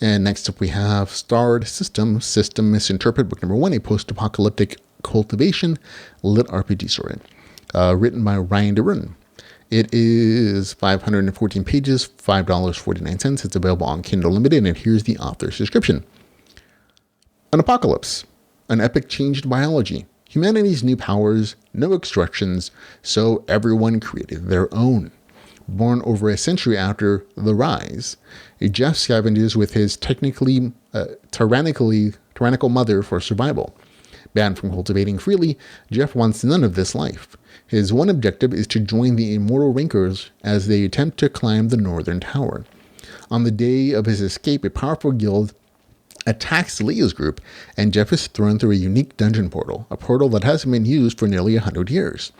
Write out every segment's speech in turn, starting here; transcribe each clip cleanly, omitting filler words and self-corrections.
And next up we have Starred System Misinterpret, book number 1, a post-apocalyptic cultivation LitRPG story, written by Ryan DeRun. It is 514 pages, $5.49. It's available on Kindle Limited, and here's the author's description. An apocalypse. An epic change in biology. Humanity's new powers, no extractions, so everyone created their own. Born over a century after The Rise, Jeff scavenges with his tyrannical mother for survival. Banned from cultivating freely, Jeff wants none of this life. His one objective is to join the immortal rankers as they attempt to climb the northern tower. On the day of his escape, a powerful guild attacks Leah's group, and Jeff is thrown through a unique dungeon portal, a portal that hasn't been used for nearly 100 years.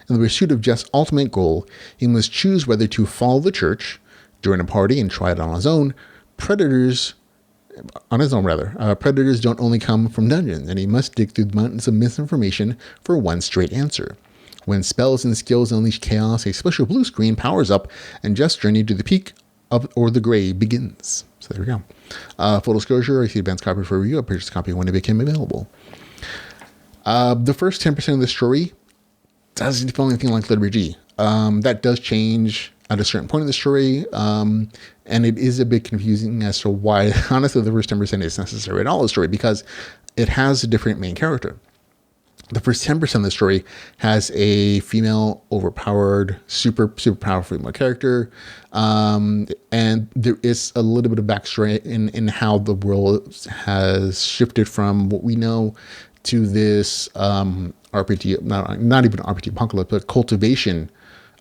In the pursuit of Jeff's ultimate goal, he must choose whether to follow the church, join a party, and try it on his own. Predators don't only come from dungeons, and he must dig through the mountains of misinformation for one straight answer. When spells and skills unleash chaos, a special blue screen powers up, and Jeff's journey to the peak or the gray begins. So there we go. Full disclosure, I see advanced copy for review. I purchased a copy when it became available. The first 10% of the story doesn't feel anything like LitRPG. That does change at a certain point in the story, and it is a bit confusing as to why, honestly, the first 10% is necessary in all the story, because it has a different main character. The first 10% of the story has a female, overpowered, super powerful female character, and there is a little bit of backstory in how the world has shifted from what we know to this RPG, not even RPG apocalypse, but cultivation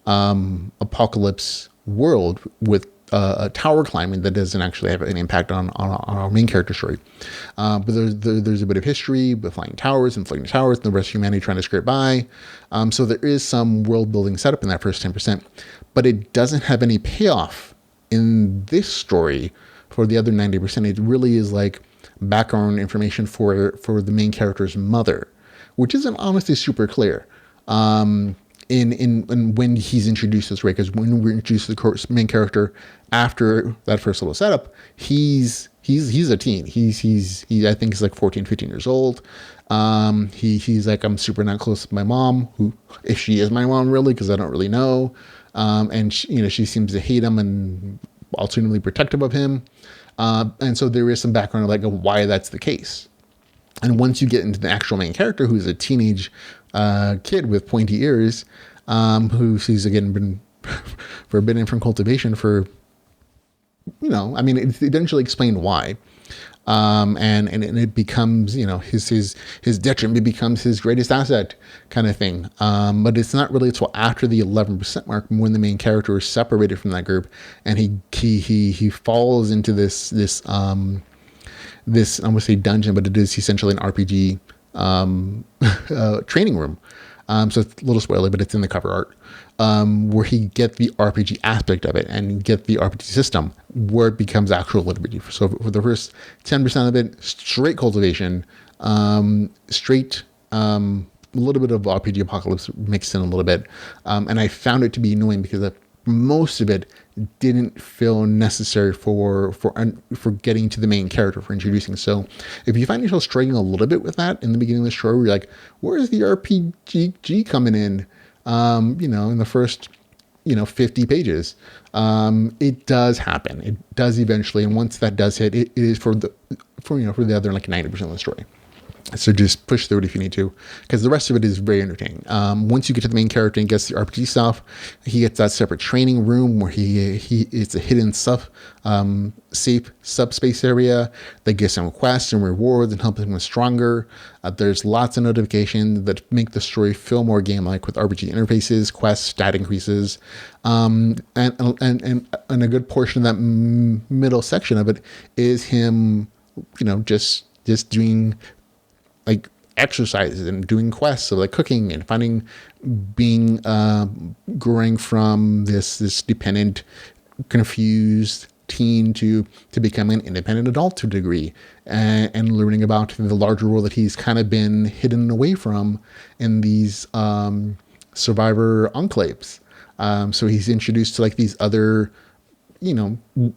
apocalypse world with a tower climbing that doesn't actually have an impact on our main character story. But there's a bit of history with flying towers and floating towers and the rest of humanity trying to scrape by. So there is some world building setup in that first 10%, but it doesn't have any payoff in this story for the other 90%. It really is like background information for the main character's mother, which isn't honestly super clear. In when he's introduced this, right? Because when we're introduced to the main character after that first little setup, he's a teen. He I think he's like 14, 15 years old. He's like, I'm super not close to my mom, who, if she is my mom really, because I don't really know. And she seems to hate him and alternatively protective of him. And so there is some background of like why that's the case. And once you get into the actual main character, who's a teenage kid with pointy ears, who's again been forbidden from cultivation for, it's eventually explained why. And it becomes, his detriment, it becomes his greatest asset kind of thing. But it's not really until after the 11% mark when the main character is separated from that group, and he falls into this I would say dungeon, but it is essentially an RPG training room. So it's a little spoiler, but it's in the cover art, where he get the RPG aspect of it and get the RPG system where it becomes actual LitRPG. So for the first 10% of it, straight cultivation, straight a little bit of RPG apocalypse mixed in a little bit, and I found it to be annoying because most of it didn't feel necessary for getting to the main character, for introducing. So if you find yourself struggling a little bit with that in the beginning of the story, you're like, where's the RPG coming in? In the first 50 pages, it does happen. It does eventually, and once that does hit, it is for the other like 90% of the story. So just push through it if you need to, because the rest of it is very entertaining. Once you get to the main character and gets the RPG stuff, he gets that separate training room where it's a hidden safe subspace area that gives him quests and rewards and helps him stronger. There's lots of notifications that make the story feel more game-like with RPG interfaces, quests, stat increases, and a good portion of that middle section of it is him, just doing like exercises and doing quests of like cooking and growing from this dependent, confused teen to becoming an independent adult to a degree, and learning about the larger world that he's kind of been hidden away from in these survivor enclaves. So he's introduced to like these other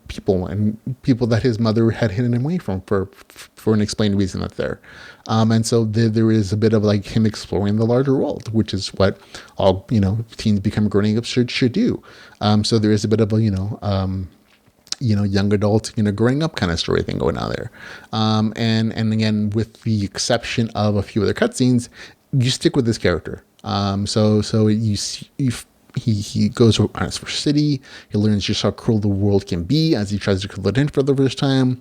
people and people that his mother had hidden him away from for an explained reason that's there. And so there is a bit of like him exploring the larger world, which is what all, teens become growing up should do. So there is a bit of a, young adult, growing up kind of story thing going on there. And again, with the exception of a few other cutscenes, you stick with this character. So he goes to his first city. He learns just how cruel the world can be as he tries to kill it in for the first time.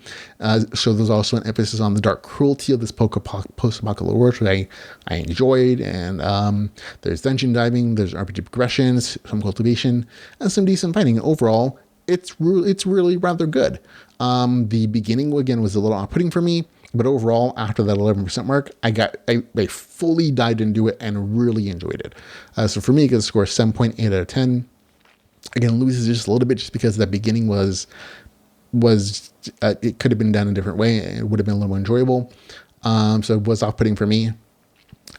So there's also an emphasis on the dark cruelty of this post-apocalyptic world, which I enjoyed. And there's dungeon diving, there's RPG progressions, some cultivation, and some decent fighting. Overall, it's really rather good. The beginning again was a little off-putting for me, but overall, after that 11% mark, I fully dived into it and really enjoyed it. So for me, I get a score 7.8 out of 10. Again, loses just a little bit just because that beginning was it could have been done a different way. It would have been a little more enjoyable. So it was off-putting for me.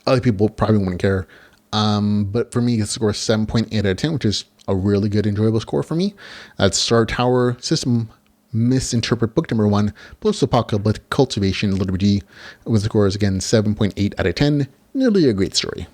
Other people probably wouldn't care. But for me, it's a score 7.8 out of 10, which is a really good, enjoyable score for me. That's Star Tower System Misinterpret book number 1, post-apocalyptic cultivation LitRPG, with scores again 7.8 out of 10. Nearly a great story.